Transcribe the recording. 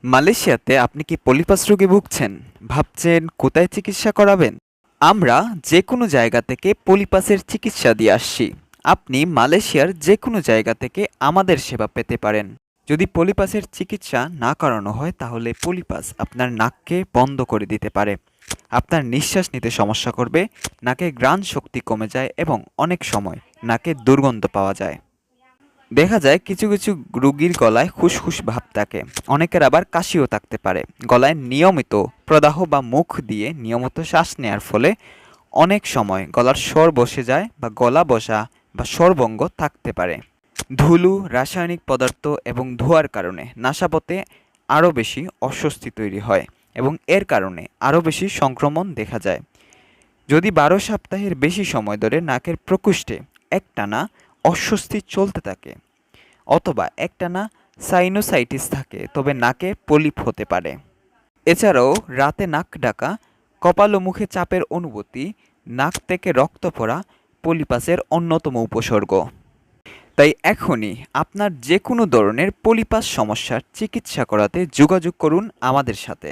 মালয়েশিয়াতে আপনি কি পলিপাস রোগে ভুগছেন? ভাবছেন কোথায় চিকিৎসা করাবেন? আমরা যে কোনো জায়গা থেকে পলিপাসের চিকিৎসা দিয়ে আসছি। আপনি মালয়েশিয়ার যে কোনো জায়গা থেকে আমাদের সেবা পেতে পারেন। যদি পলিপাসের চিকিৎসা না করানো হয় তাহলে পলিপাস আপনার নাককে বন্ধ করে দিতে পারে। আপনার নিঃশ্বাস নিতে সমস্যা করবে, নাকে ঘ্রাণ শক্তি কমে যায় এবং অনেক সময় নাকে দুর্গন্ধ পাওয়া যায়। দেখা যায় কিছু কিছু রোগীর গলায় খুশখুশ ভাব থাকে, অনেকের আবার কাশিও থাকতে পারে। গলায় নিয়মিত প্রদাহ বা মুখ দিয়ে নিয়মিত শ্বাস নেওয়ার ফলে অনেক সময় গলার স্বর বসে যায় বা গলা বসা বা স্বরভঙ্গ থাকতে পারে। ধুলো, রাসায়নিক পদার্থ এবং ধোঁয়ার কারণে নাসাপথে আরও বেশি অস্বস্তি তৈরি হয় এবং এর কারণে আরও বেশি সংক্রমণ দেখা যায়। যদি 12 সপ্তাহের বেশি সময় ধরে নাকের প্রকোষ্ঠে একটানা অস্বস্তি চলতে থাকে অথবা একটানা সাইনোসাইটিস থাকে তবে নাকে পলিপ হতে পারে। এছাড়াও রাতে নাক ডাকা, কপাল ও মুখে চাপের অনুভূতি, নাক থেকে রক্ত পড়া পলিপাসের অন্যতম উপসর্গ। তাই এখনই আপনার যে কোনো ধরনের পলিপাস সমস্যার চিকিৎসা করাতে যোগাযোগ করুন আমাদের সাথে।